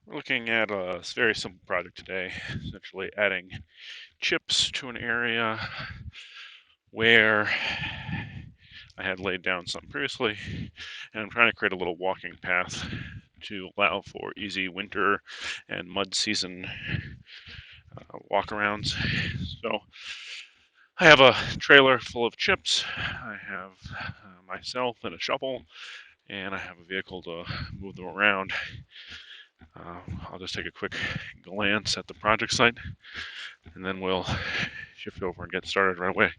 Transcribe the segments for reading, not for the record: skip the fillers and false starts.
We're looking at a very simple project today, essentially adding chips to an area where I had laid down some previously, and I'm trying to create a little walking path to allow for easy winter and mud season walkarounds. So I have a trailer full of chips. I have myself and a shovel, and I have a vehicle to move them around. I'll just take a quick glance at the project site, and then we'll shift over and get started right away.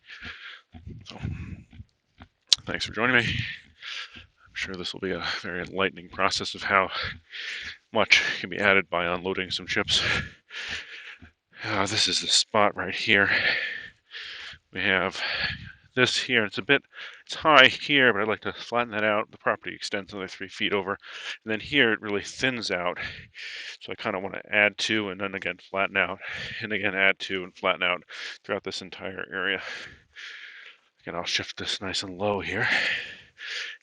So, thanks for joining me. I'm sure this will be a very enlightening process of how much can be added by unloading some chips. This is the spot right here. We have this here. It's high here, but I'd like to flatten that out. The property extends another 3 feet over. And then here it really thins out. So I kind of want to add to and then again flatten out and again add to and flatten out throughout this entire area. Again, I'll shift this nice and low here.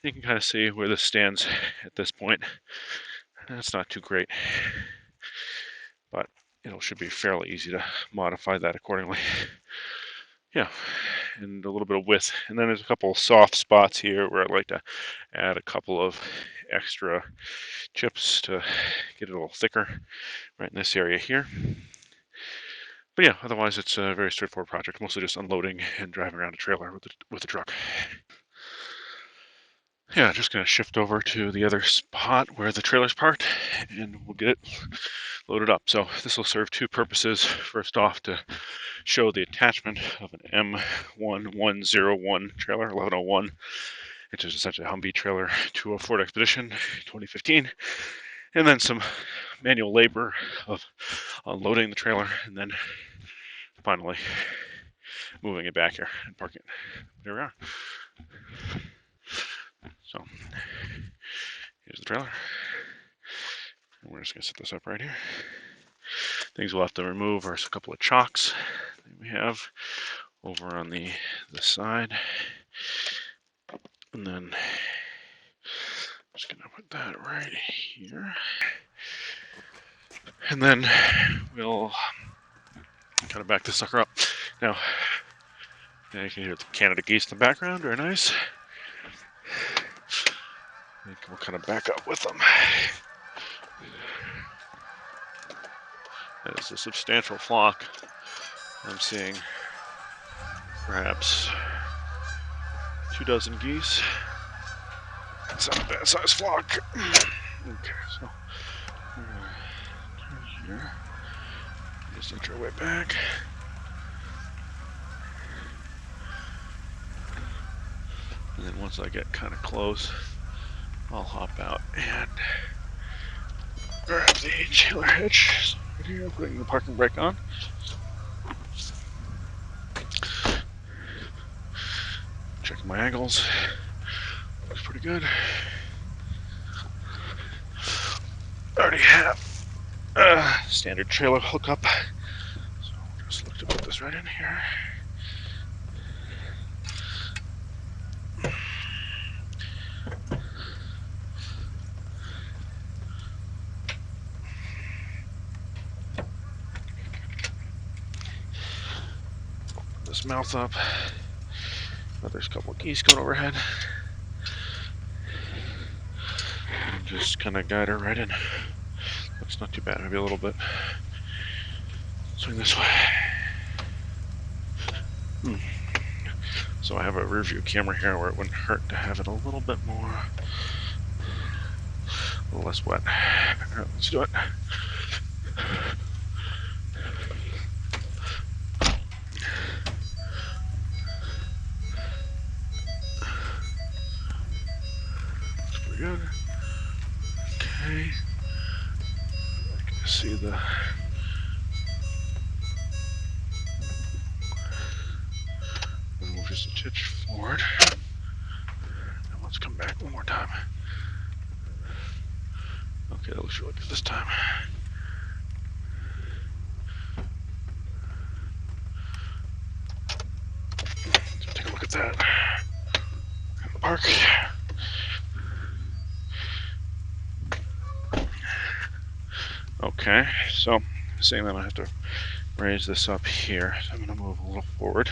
You can kind of see where this stands at this point. That's not too great, but it should be fairly easy to modify that accordingly. Yeah, and a little bit of width. And then there's a couple of soft spots here where I'd like to add a couple of extra chips to get it a little thicker right in this area here. But yeah, otherwise it's a very straightforward project, mostly just unloading and driving around a trailer with a truck. Yeah, just going to shift over to the other spot where the trailer's parked, and we'll get it loaded up. So this will serve two purposes. First off, to show the attachment of an M1101 trailer, 1101, which is essentially a Humvee trailer to a Ford Expedition 2015. And then some manual labor of unloading the trailer, and then finally moving it back here and parking it. There we are. So here's the trailer. And we're just going to set this up right here. Things we'll have to remove are a couple of chocks that we have over on the side. And then I'm just going to put that right here. And then we'll kind of back this sucker up. Now you can hear the Canada geese in the background, very nice. And we'll kind of back up with them. That is a substantial flock. I'm seeing perhaps 24 geese. It's not a bad sized flock. Okay, so we're gonna turn here. Just inch our way back. And then once I get kind of close, I'll hop out and grab the trailer hitch. So right here, putting the parking brake on. Checking my angles. Looks pretty good. I already have a standard trailer hookup. So I'll just look to put this right in here. This mouth up. But there's a couple of geese going overhead. And just kind of guide her right in. Looks not too bad, maybe a little bit. Swing this way. So I have a rear view camera here where it wouldn't hurt to have it a little bit more, a little less wet. All right, let's do it. Looks pretty good. Okay. I can see the move just a titch forward. And let's come back one more time. Okay, that looks really good this time. So take a look at that. In the park. Okay, so saying that I have to raise this up here, so I'm going to move a little forward.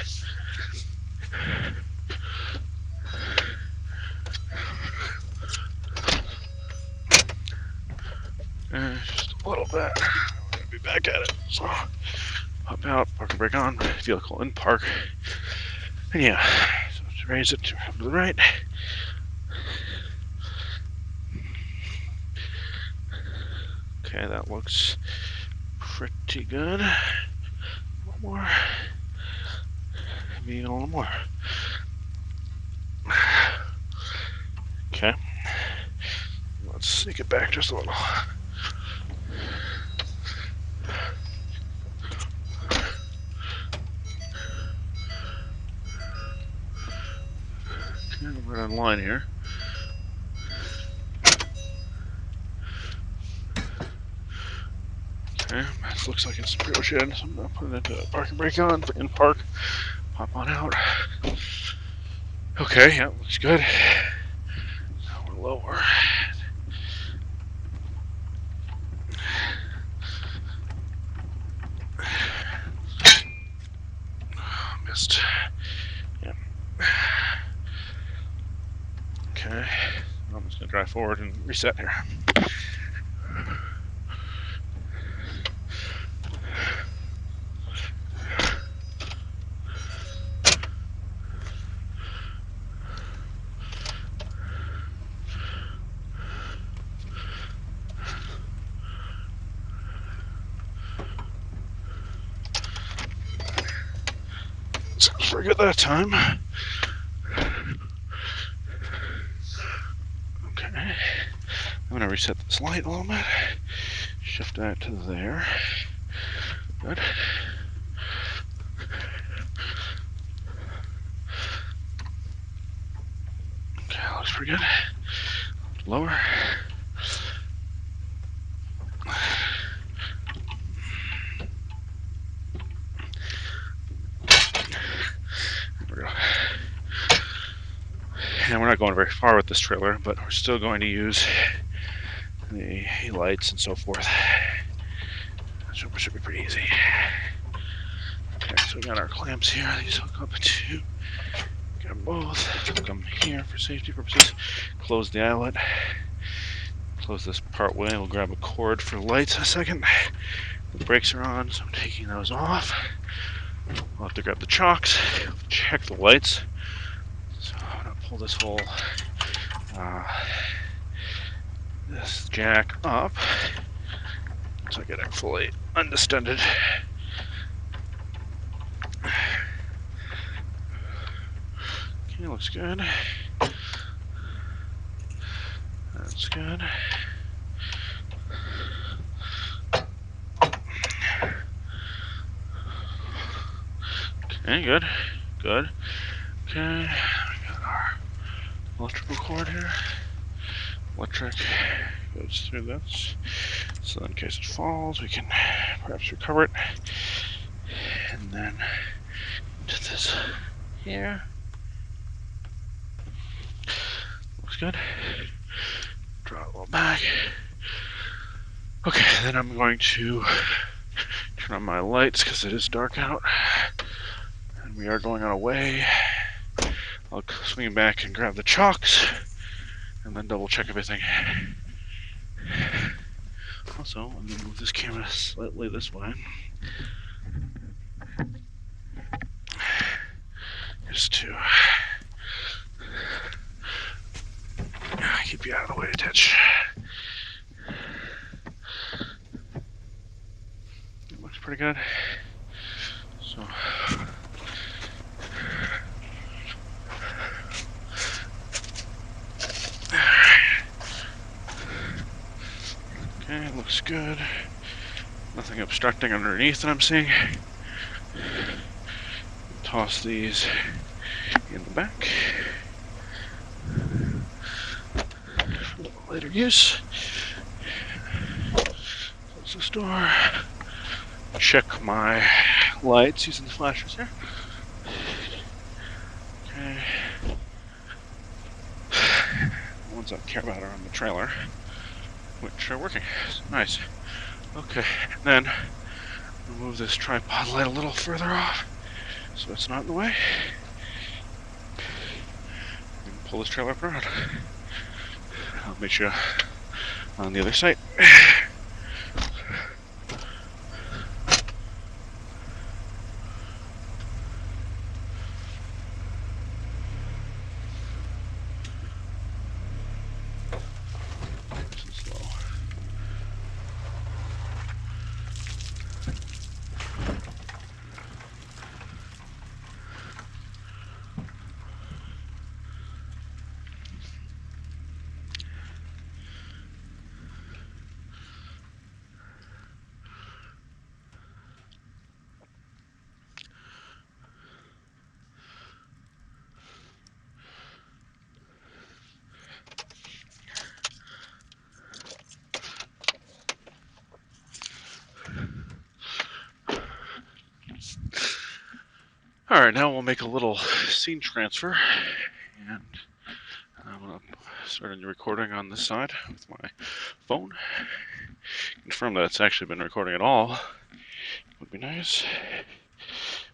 Just a little bit. I'm going to be back at it. So pop out, park and brake on, vehicle in park. And yeah, so to raise it to the right. Okay, that looks pretty good. A little more. Maybe even a little more. Okay. Let's sneak it back just a little. Okay, we're on line here. Okay, this looks like it's pretty much in, so I'm going to put it into park and brake on, in park, pop on out. Okay, yeah, looks good. Now we're lower. Missed. Yeah. Okay, I'm just going to drive forward and reset here. Sounds pretty good that time. Okay, I'm going to reset this light a little bit. Shift that to there. Good. Okay, looks pretty good. Lower. There we go. And we're not going very far with this trailer, but we're still going to use the lights and so forth. So it should be pretty easy. Okay, so we got our clamps here. These hook up to, got both. Hook them here for safety purposes. Close the eyelet. Close this part way. We'll grab a cord for lights in a second. The brakes are on, so I'm taking those off. I'll have to grab the chocks, check the lights. So I'm gonna pull this whole this jack up so I get it fully undistended. Okay, looks good. That's good. Okay, good. Good. Okay, we got our electrical cord here. Electric goes through this. So in case it falls, we can perhaps recover it. And then to this here. Looks good. Draw it a little back. Okay, then I'm going to turn on my lights because it is dark out. And we are going on a way. I'll swing back and grab the chocks and then double check everything. Also, I'm going to move this camera slightly this way. Just to keep you out of the way, Titch. It looks pretty good. So, okay, looks good. Nothing obstructing underneath that I'm seeing. Toss these in the back for later use. Close this door. Check my lights using the flashers here. Okay. The ones I care about are on the trailer, which are working. So nice. Okay, then we'll move this tripod light a little further off so it's not in the way. And pull this trailer up around. I'll meet you on the other side. Alright, now we'll make a little scene transfer, and I'm going to start a new recording on this side with my phone. Confirm that it's actually been recording at all. Would be nice.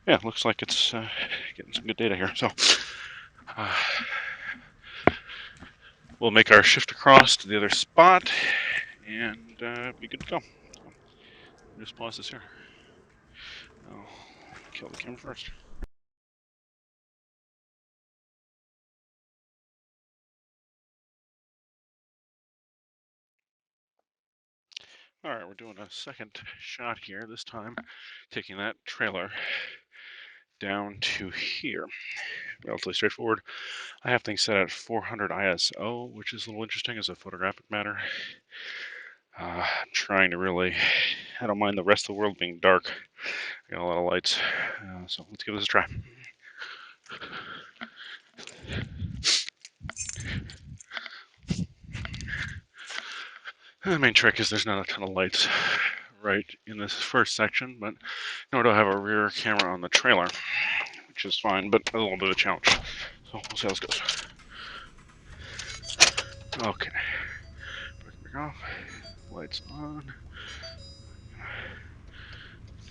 Yeah, looks like it's getting some good data here. So we'll make our shift across to the other spot and be good to go. So, just pause this here. I'll kill the camera first. Alright, we're doing a second shot here, this time taking that trailer down to here. Relatively straightforward. I have things set at 400 ISO, which is a little interesting as a photographic matter. I'm trying to really, I don't mind the rest of the world being dark. I got a lot of lights, so let's give this a try. The main trick is there's not a ton of lights right in this first section, but nor do I have a rear camera on the trailer, which is fine, but a little bit of a challenge. So we'll see how this goes. Okay. Break off. Lights on.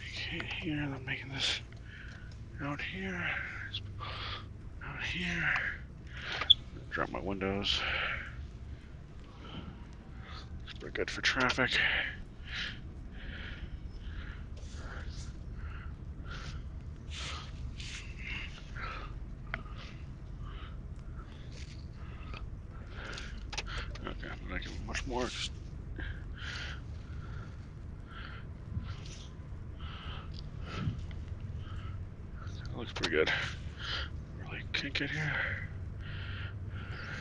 Okay, here, I'm making this out here. Out here. Drop my windows. Looks pretty good for traffic. Okay, I'm making much more. Just that looks pretty good. Really kink it here.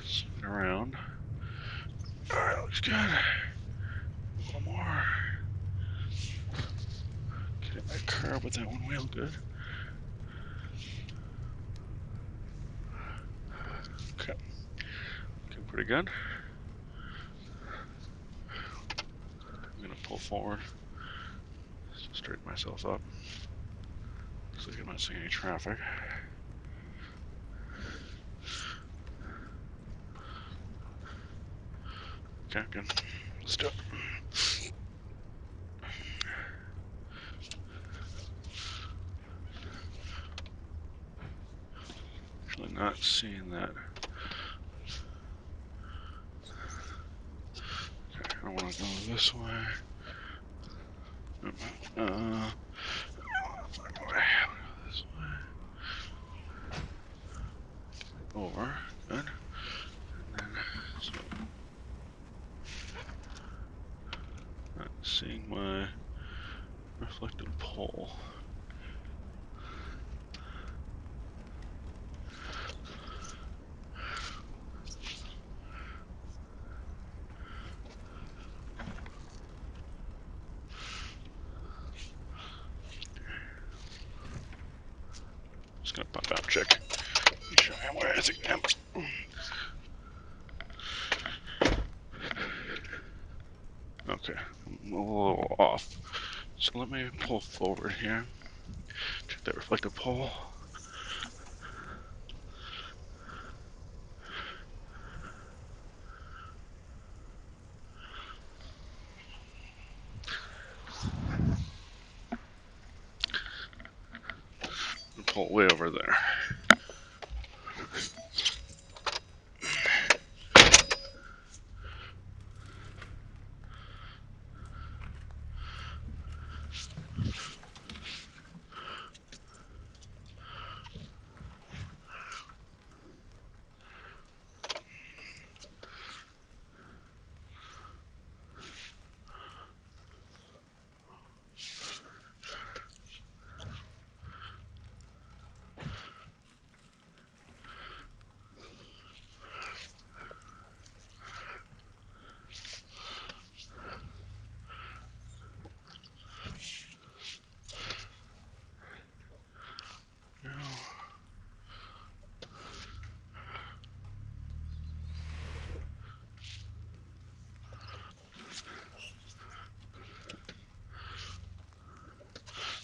Swing it around. Alright, looks good. A little more. Get that curve with that one wheel, good. Okay. Looking pretty good. I'm gonna pull forward. Just straighten myself up. Looks like I'm not seeing any traffic. Okay, good. Let's do it. Actually not seeing that. Okay, I want to go this way. This way. Over. Good. And then, so, not seeing my reflected pole. Just gonna pop out and check. Make sure I am where I think I am. Okay, I'm a little off. So let me pull forward here. Check that reflective pole. pull way over there.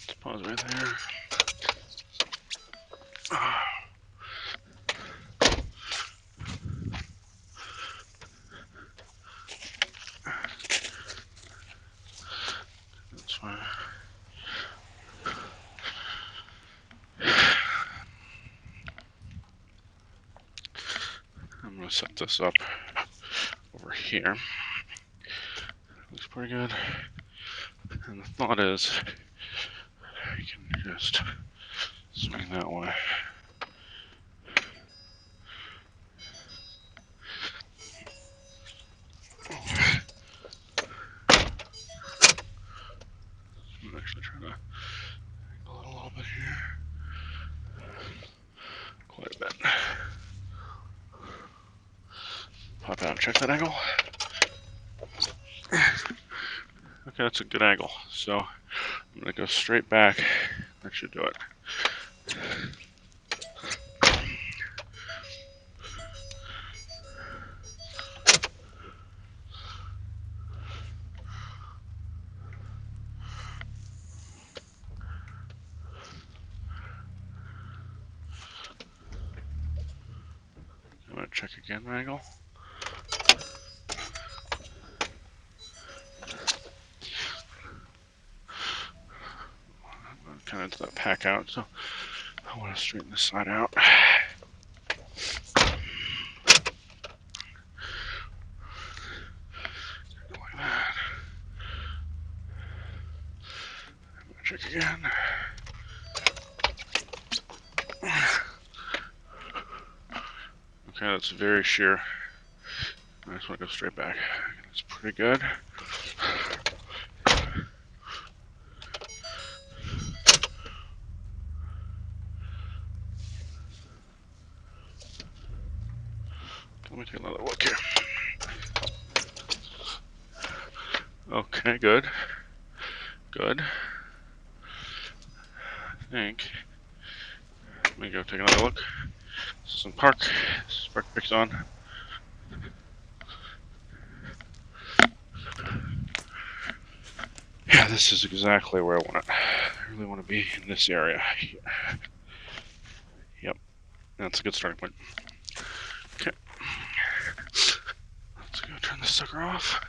Let's pause right there. That's fine. I'm going to set this up over here. Looks pretty good. And the thought is, I can just swing that way. I'm actually trying to angle it a little bit here. Quite a bit. Pop out and check that angle. Okay, that's a good angle. So I'm going to go straight back. That should do it. I'm going to check again the angle. I'm kind of into that pack out, so I want to straighten this side out. Like that. I'm going to check again. Okay, that's very sheer. I just want to go straight back. That's pretty good. Let me take another look here. Okay, good. Good. I think. Let me go take another look. This is in park. Spark bright's on. Yeah, this is exactly where I want it. I really want to be in this area. Yep, that's a good starting point. Okay. Let's go turn this sucker off.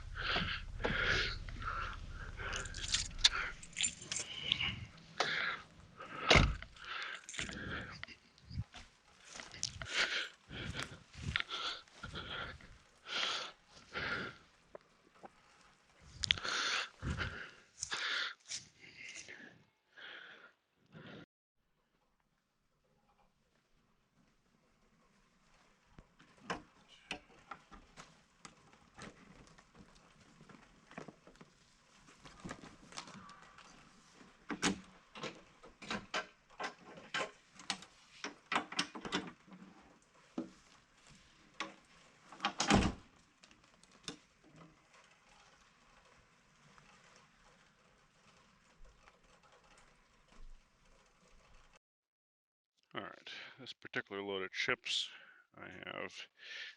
Alright, this particular load of chips I have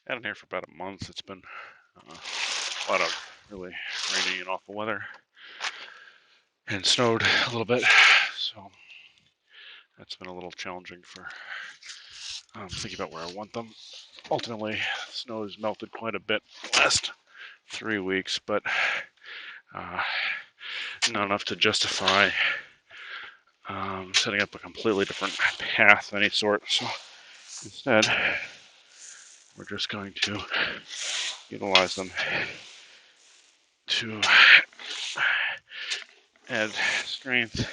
had in here for about a month. It's been a lot of really rainy and awful weather and snowed a little bit, so that's been a little challenging for thinking about where I want them. Ultimately, snow has melted quite a bit the last 3 weeks, but not enough to justify setting up a completely different path of any sort. So instead, we're just going to utilize them to add strength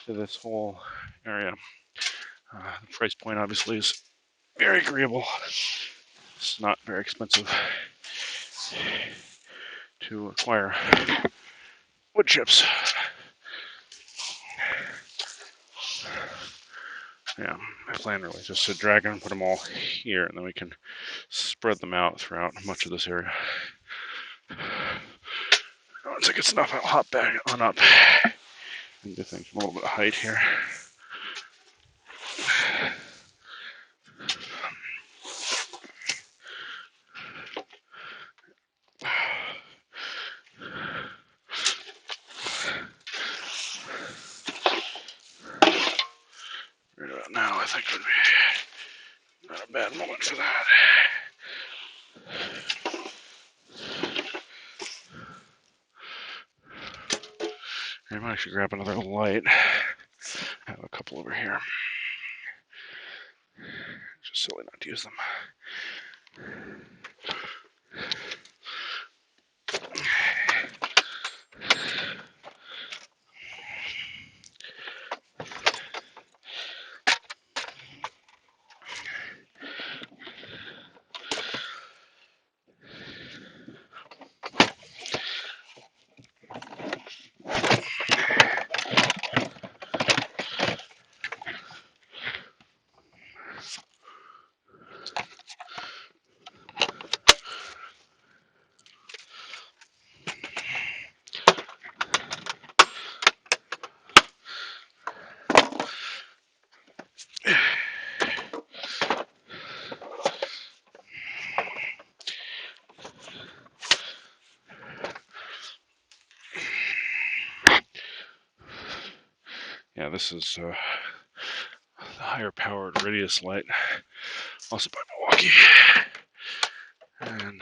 to this whole area. The price point obviously is very agreeable. It's not very expensive to acquire wood chips. Yeah, my plan really is just to drag and put them all here, and then we can spread them out throughout much of this area. Once it gets enough, I'll hop back on up and do things from a little bit of height here. Right about now, I think would be not a bad moment for that. I might actually grab another light. I have a couple over here. Just silly not to use them. Yeah, this is the higher powered radius light, also by Milwaukee, and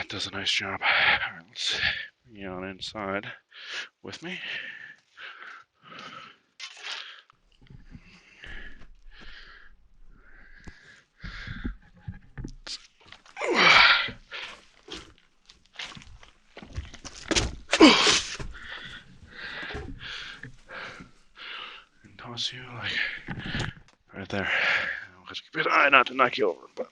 it does a nice job. All right, let's bring you on inside with me. And toss you like right there. I'll keep an eye not to knock you over, but.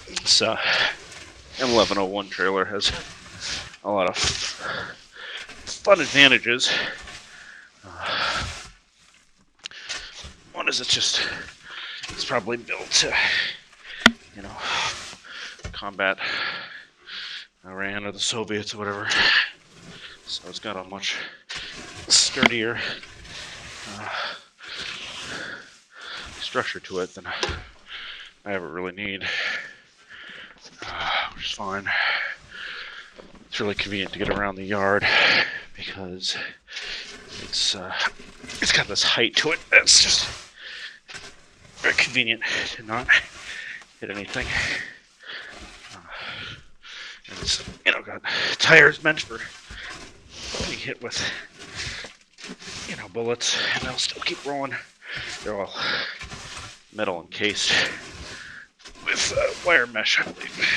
This 1101 trailer has a lot of fun advantages. One is it's probably built to, combat Iran or the Soviets or whatever. So it's got a much sturdier structure to it than I ever really need, which is fine. It's really convenient to get around the yard because it's got this height to it. It's just very convenient to not hit anything. And it's got tires meant for being hit with bullets, and they'll still keep rolling. They're all metal encased with wire mesh, I believe.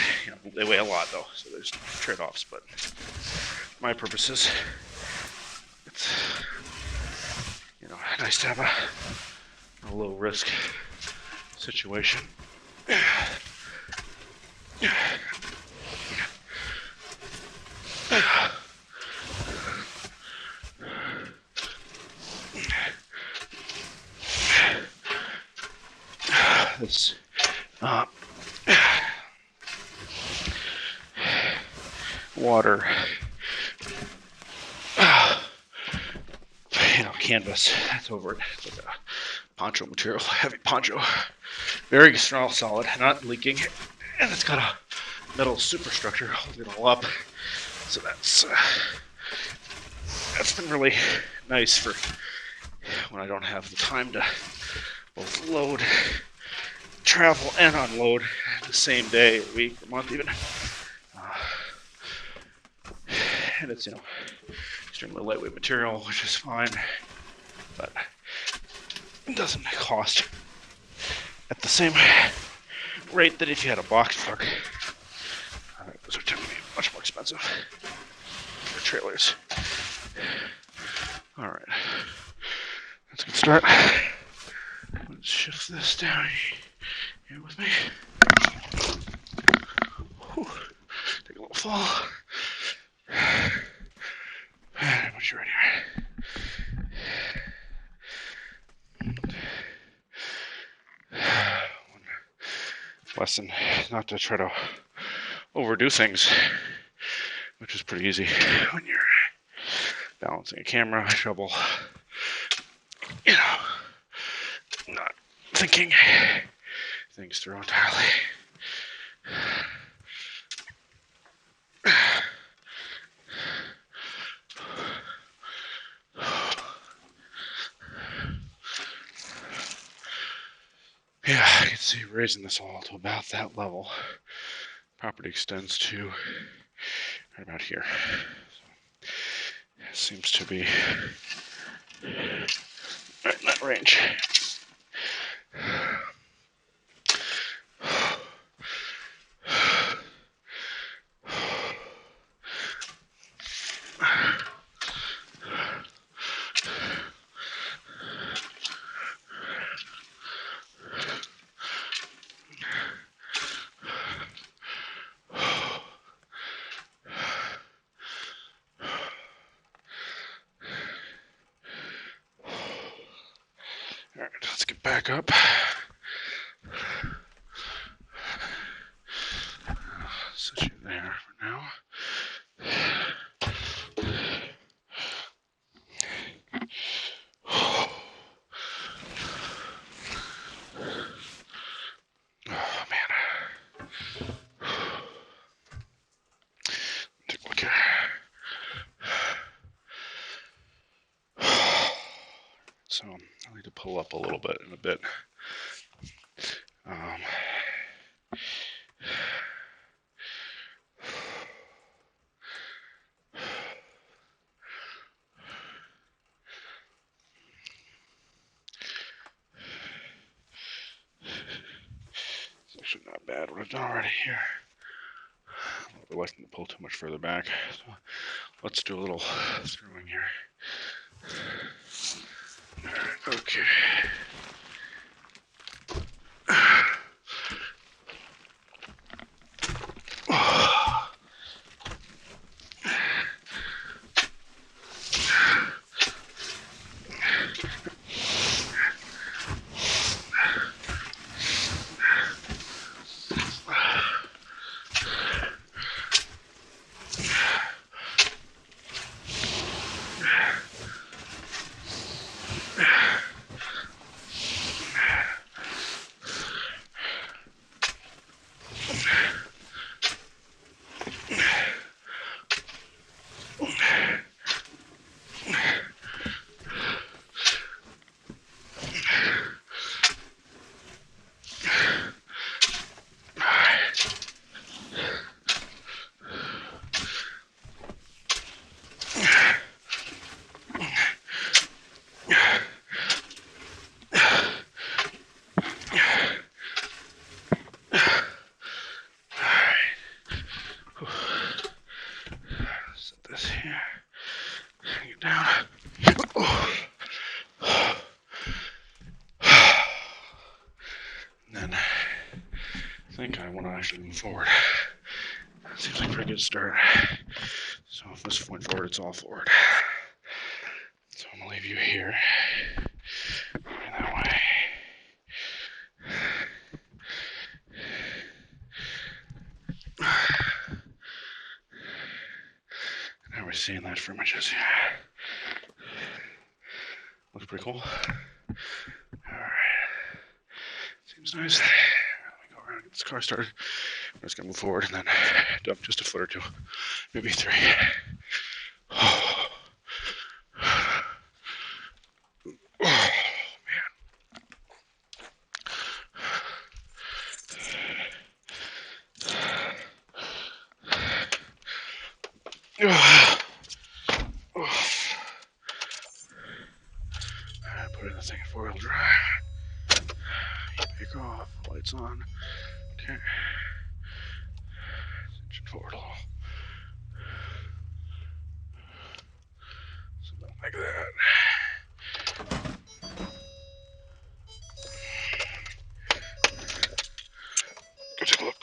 They weigh a lot though, so there's trade-offs. But for my purposes, it's nice to have a low risk situation. This water canvas that's over it. It's like a poncho material, heavy poncho, very strong, solid, not leaking, and it's got a metal superstructure holding it all up. So that's that's been really nice for when I don't have the time to both load, travel, and unload the same day, week, or month even. And it's, extremely lightweight material, which is fine, but it doesn't cost at the same rate that if you had a box truck. Those are typically much more expensive for trailers. All right, let's get started. Let's shift this down here with me. Whew. Take a little fall. And once you're ready. One lesson, not to try to overdo things, which is pretty easy when you're balancing a camera, a shovel, not thinking things through entirely. Yeah, I can see raising this all to about that level. Property extends to right about here. So it seems to be right in that range. All right, let's get back up. Set you there for now. Oh man. Take a look here. So I need to pull up a little bit in a bit. It's actually not bad what I've done already here. I'm reluctant to pull too much further back. So let's do a little throwing here. Okay. Actually move forward. That seems like a pretty good start. So from this point forward, it's all forward. So I'm gonna leave you here. Going that way. Now we're seeing that for images. Looks pretty cool. Alright. Seems nice. Let me go around and get this car started. I'm just gonna move forward and then dump just a foot or two, maybe 3. Put in the thing in 4-wheel drive. Pick off. Lights on. Okay. Engine forward a little. Something like that. Go take a look.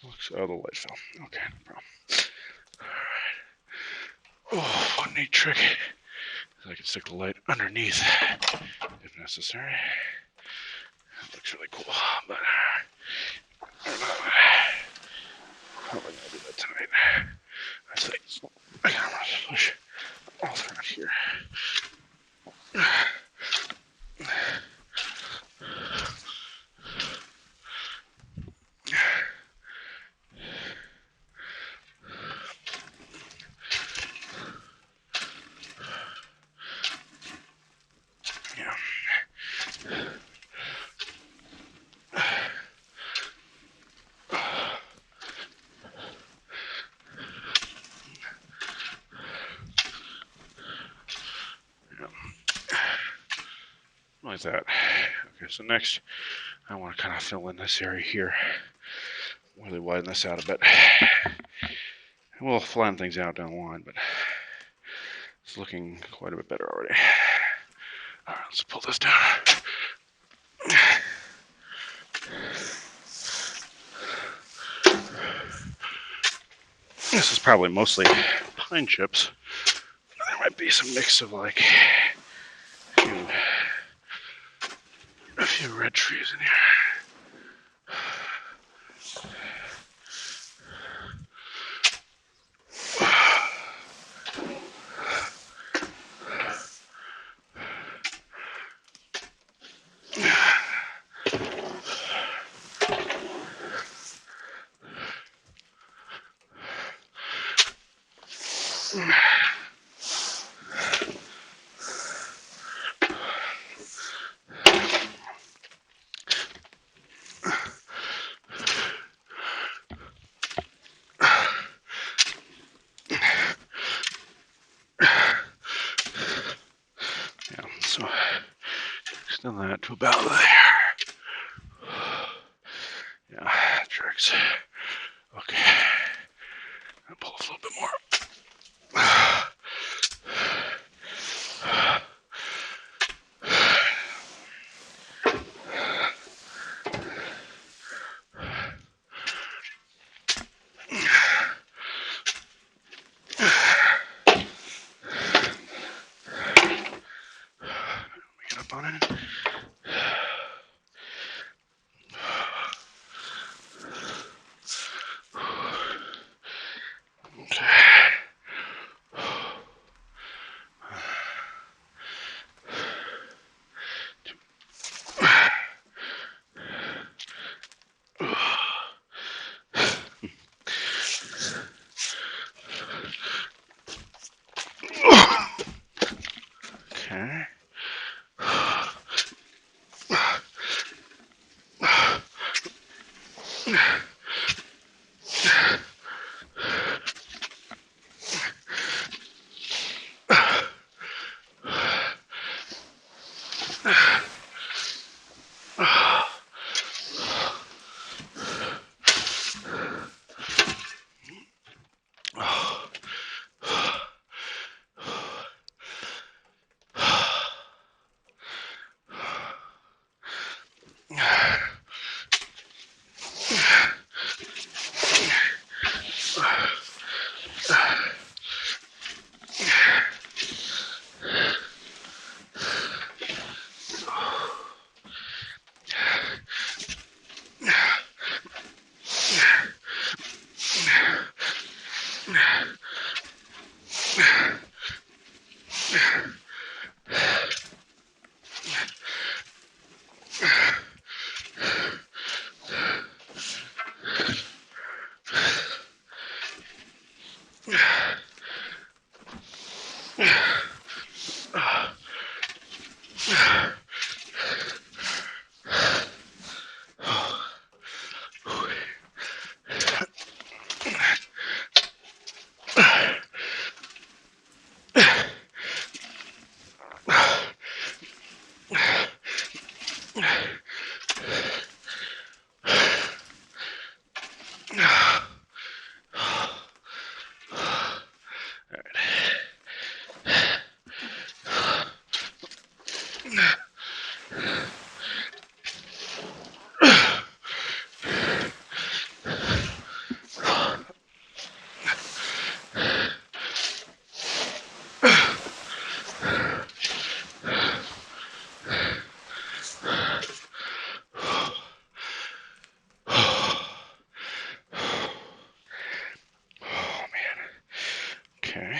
Looks, oh, the light fell. Okay, no problem. Oh, one neat trick is I can stick the light underneath if necessary. That looks really cool, but I don't know. Probably not do that tonight. I think I gotta push all throughout here. Yeah. Like that. Okay, so next I want to kind of fill in this area here. Really widen this out a bit. We'll flatten things out down the line, but it's looking quite a bit better already. All right, let's pull this down. This is probably mostly pine chips. There might be some mix of like a few red trees in here. Yeah, so extend that to about there. Yeah, tricks. Okay, I'll pull a little bit more. Get up on it. Okay.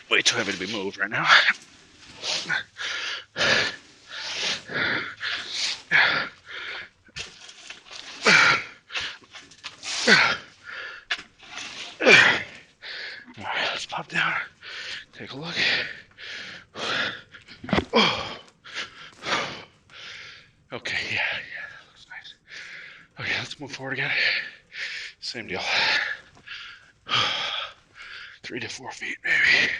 Way too heavy to be moved right now. Alright, let's pop down. Take a look. Oh. Okay, yeah, that looks nice. Okay, let's move forward again. Same deal. 3 to 4 feet, maybe.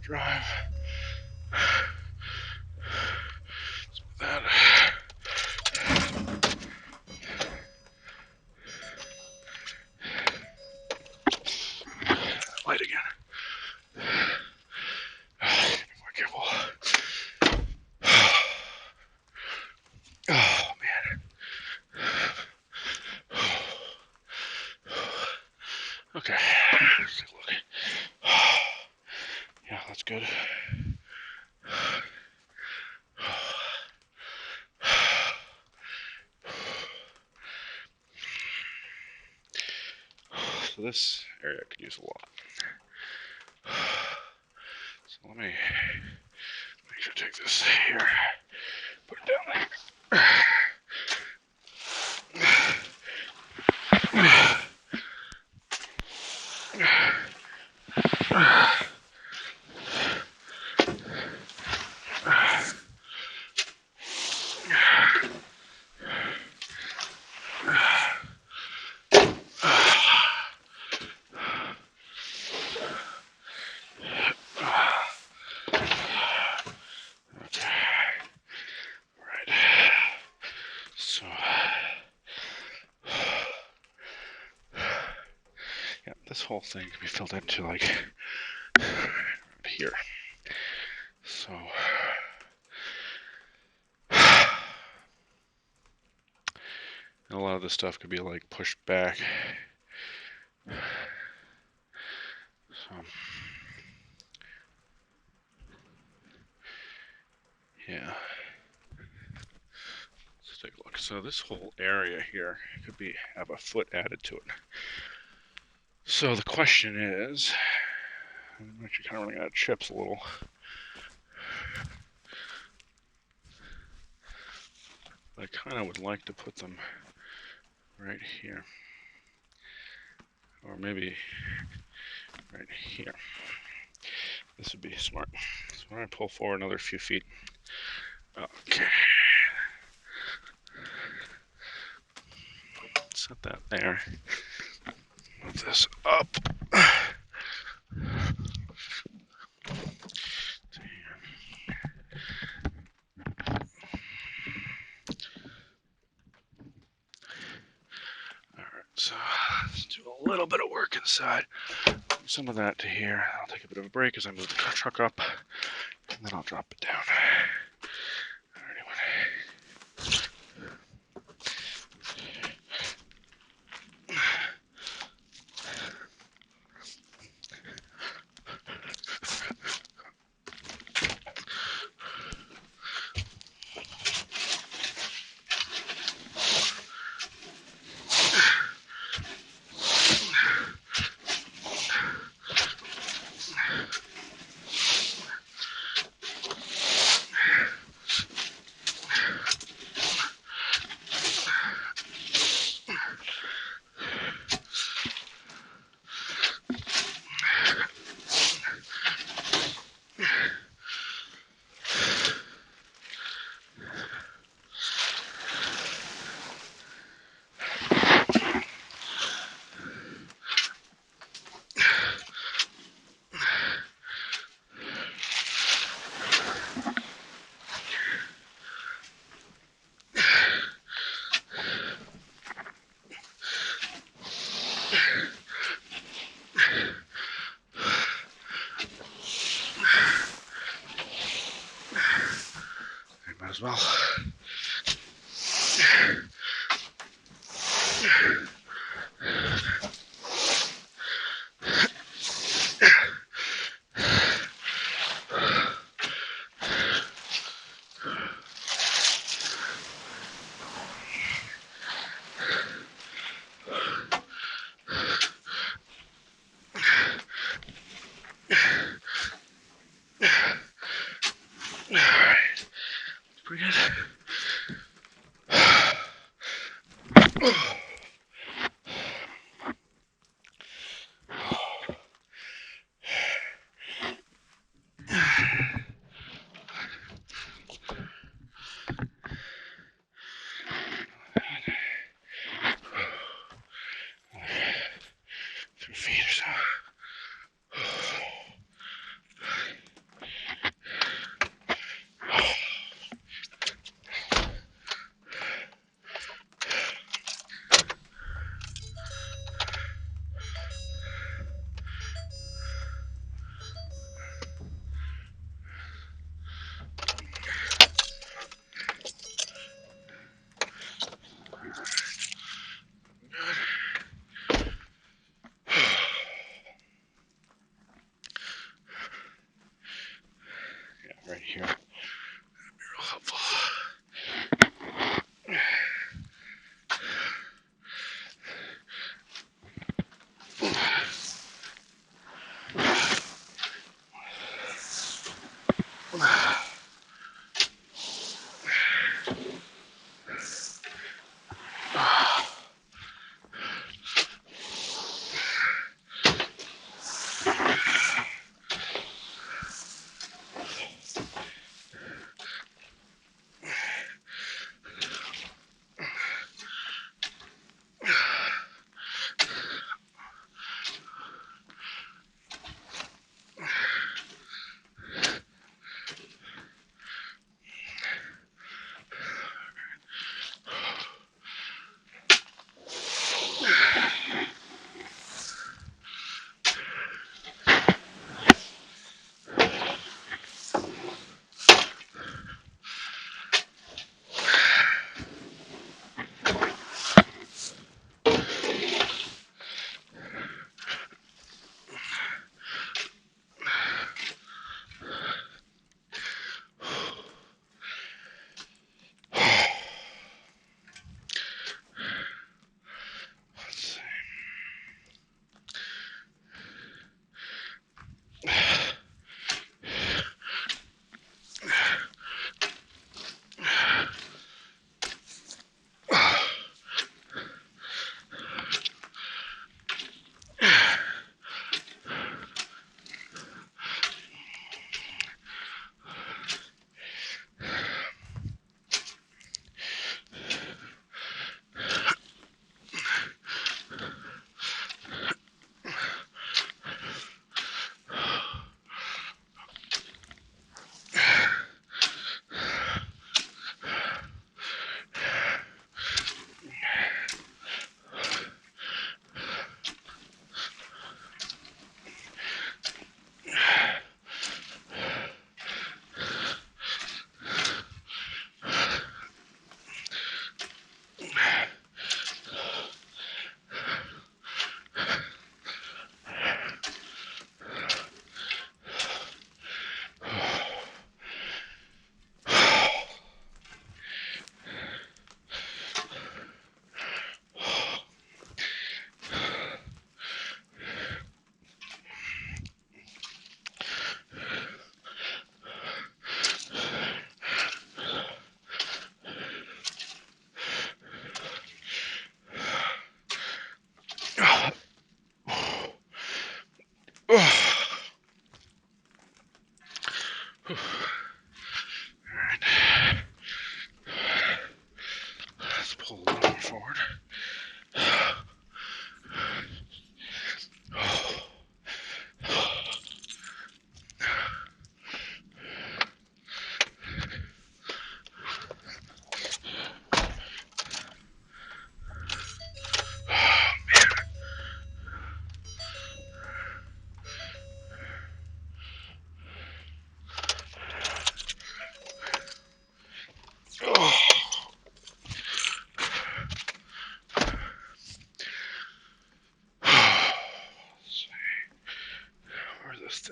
Drive. That. Light again. Be more careful. Oh man. Okay. Let's take a look. Yeah, that's good. So this area could use a lot. So let me make sure to take this here, put it down there. So, yeah, this whole thing can be filled into like right here. So, and a lot of this stuff could be like pushed back. So, yeah. Let's take a look. So this whole area here could be have a foot added to it. So the question is, I'm actually kind of running out of chips a little. I kind of would like to put them right here, or maybe right here. This would be smart. So when I pull forward another few feet, okay, set that there. Move this up. Alright, so let's do a little bit of work inside. Some of that to here. I'll take a bit of a break as I move the truck up, and then I'll drop it down. as well. Alright, pretty good.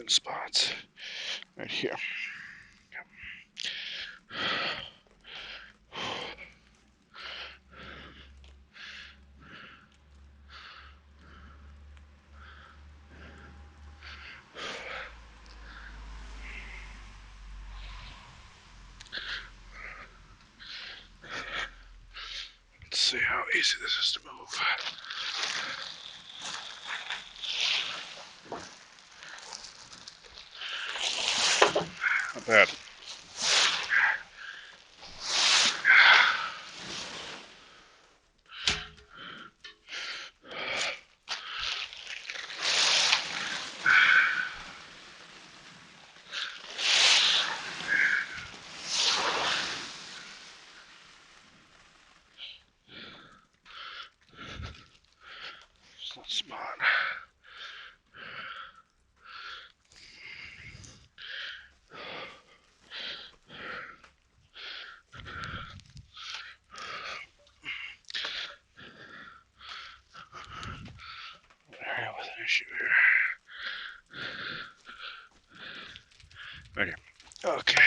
certain spots. Right here. Let's see how easy this is to move. Not bad. It's not spot. Area with an issue here. Okay.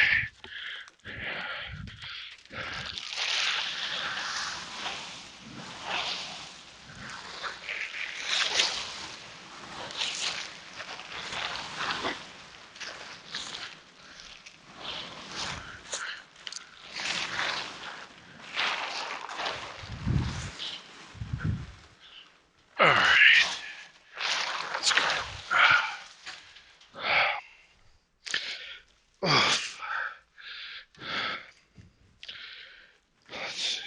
All right. Let's go. Oof. Let's see.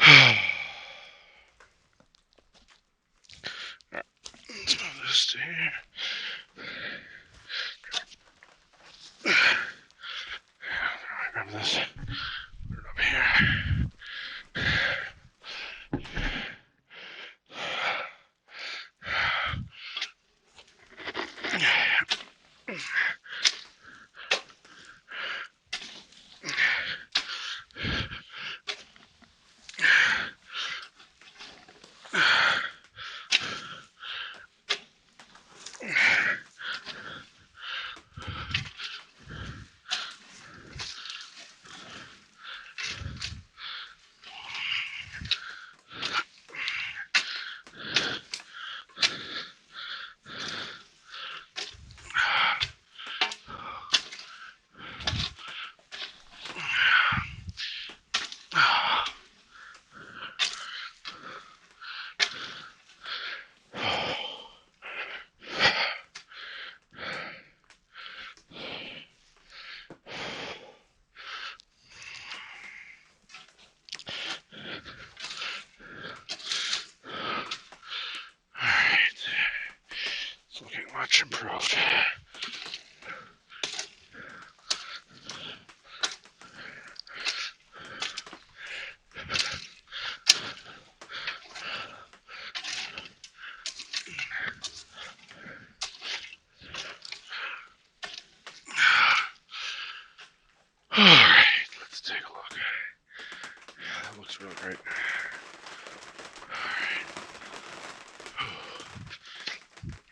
Alright, let's move this to here. Grab this. Put it up here. It's looking much improved. Alright, let's take a look. Yeah, that looks really great.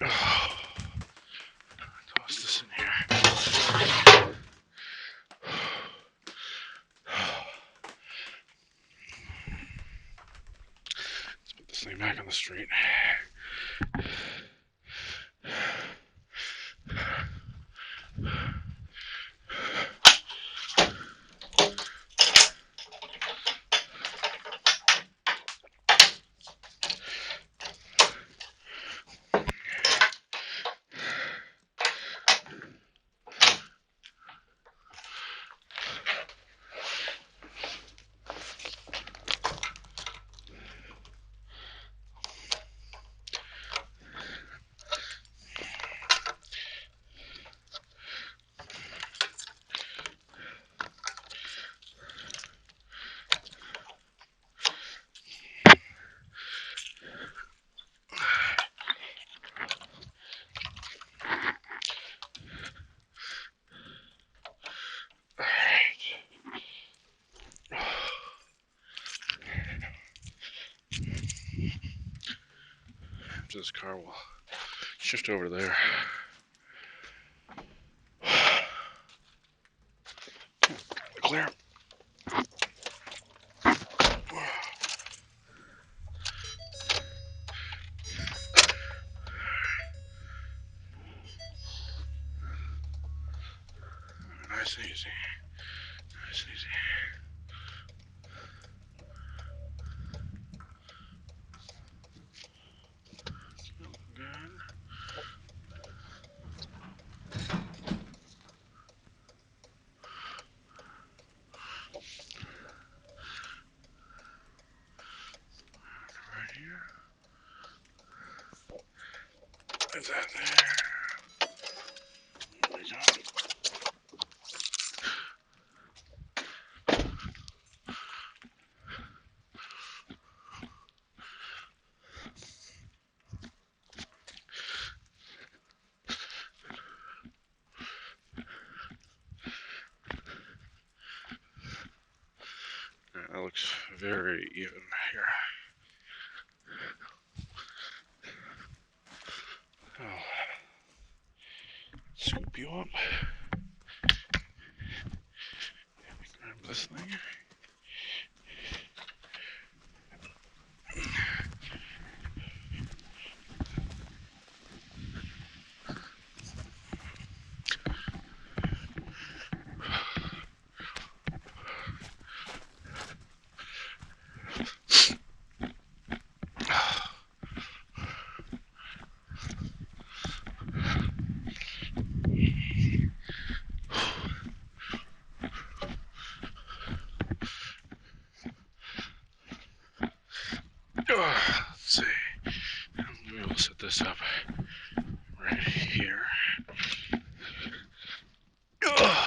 Alright. Toss this in here. Let's put this thing back on the street. after this car, we'll shift over there. Clear. Nice and easy. Nice and easy. Good. Right here. Is that there? There we go. That looks very even here. Oh. Scoop you up. Grab this thing. Let's see. Maybe we'll set this up right here. Yeah,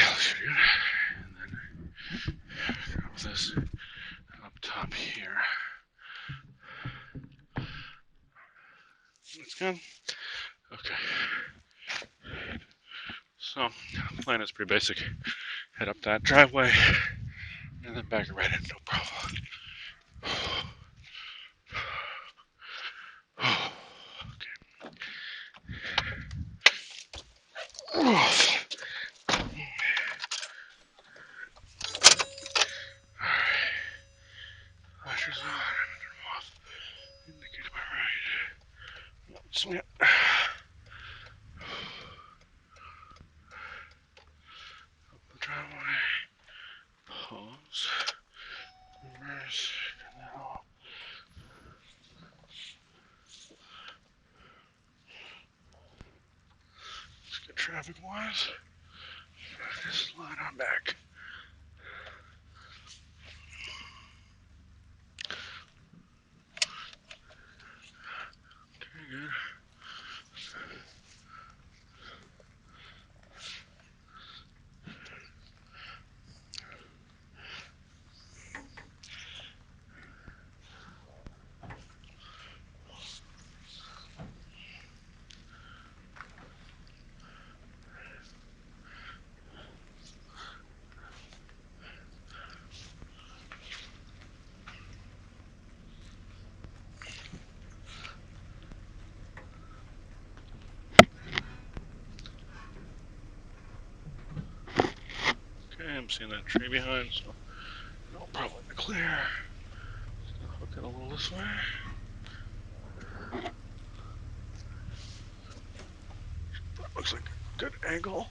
looks pretty good. And then grab this up top here. That's good. Okay. So, the plan is pretty basic. Head up that driveway and then back right in, no problem. Okay. Flashers on. Turn them off. Indicate to my right. Swing it. Up the driveway. Pause. Reverse. Now. Let's get traffic wise. Just slide on back. Okay, good. Okay, I'm seeing that tree behind, so no problem to clear. Hook it a little this way. That looks like a good angle.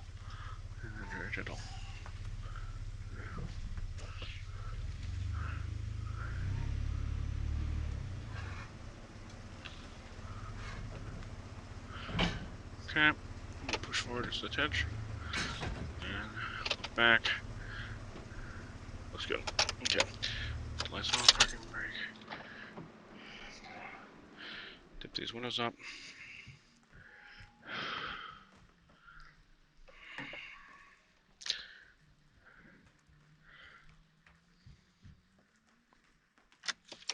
And then very gentle. Okay, push forward just a touch. And look back. Looks good. Okay. Lights on, parking brake. Tip these windows up.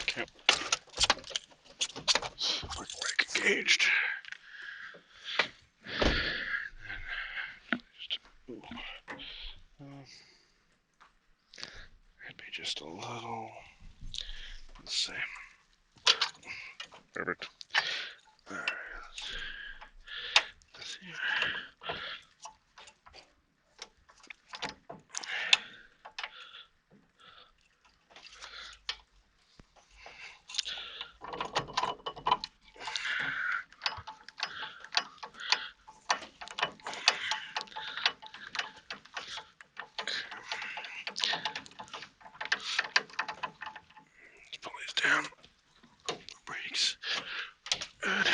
Okay. Parking brake engaged. And just, ooh. Could be just a little, let's see. Perfect. All right. Let's see. Let's pull these down. Brakes. Good.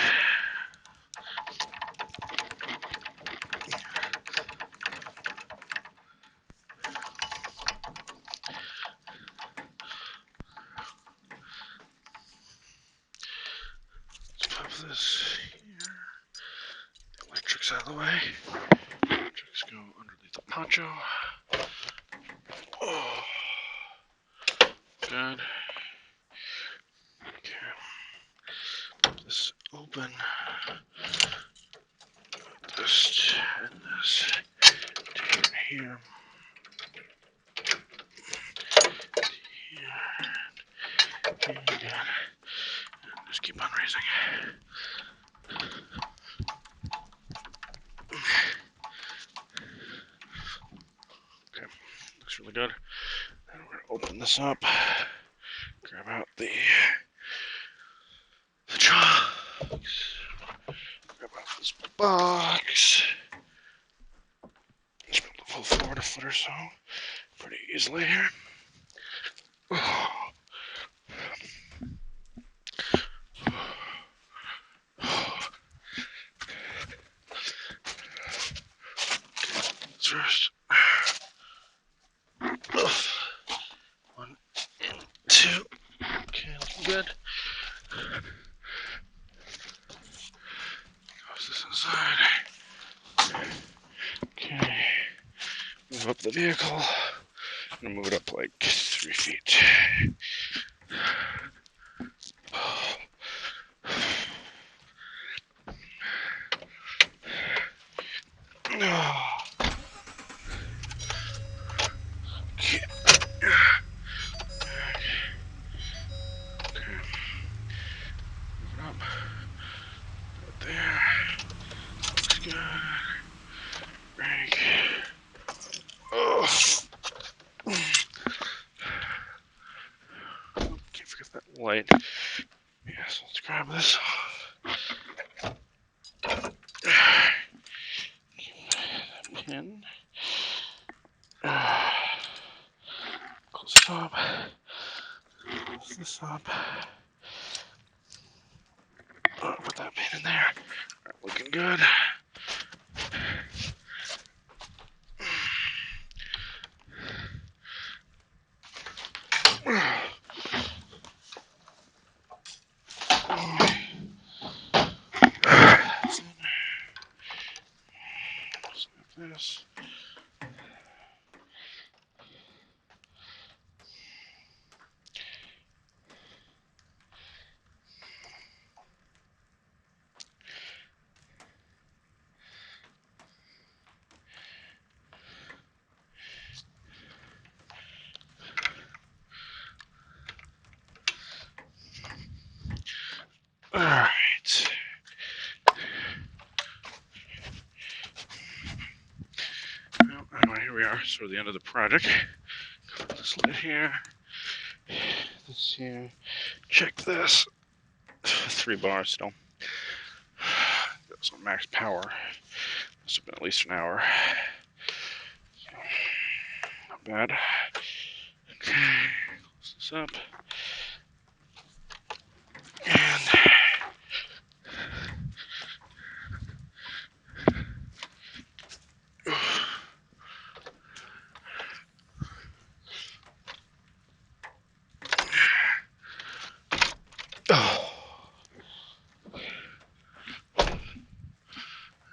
Let's pop this here. The electric's out of the way. Electrics go underneath the poncho. Oh, good. Okay. Pop this open. This and this. Take it here. Here. And just keep on raising. Okay. Looks really good. And we're gonna open this up. Grab out the chunks. Grab out this box. Just be able to pull forward a foot or so pretty easily here. First. 1 and 2. Okay, looking good. Close this inside. Okay. Move up the vehicle. I'm gonna move it up like 3 feet. Okay. Move it up. Right there. Looks good. Brake. Oh. Can't forget that light. Yeah, so let's grab this. Pin. Close this up. Close this up. Put that pin in there. All right, looking good. This. All right. Well, anyway, here we are. So the end of the project. Put this lid here. This here. Check this. 3 bars still. That's on max power. Must have been at least an hour. So, not bad. Okay. Close this up. And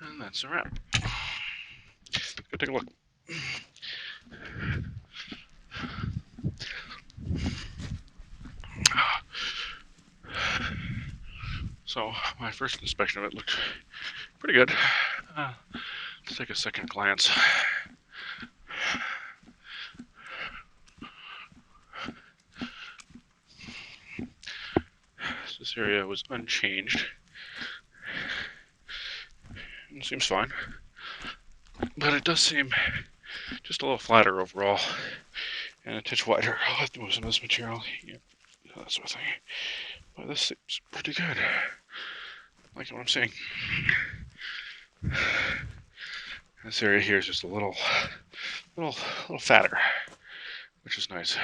and that's a wrap. Go take a look. So my first inspection of it looked pretty good. Let's take a second glance. This area was unchanged. It seems fine. But it does seem just a little flatter overall. And a touch wider. I'll have to move some of this material. Yep, that sort of thing. But this seems pretty good. I like what I'm seeing. This area here is just a little fatter, which is nice.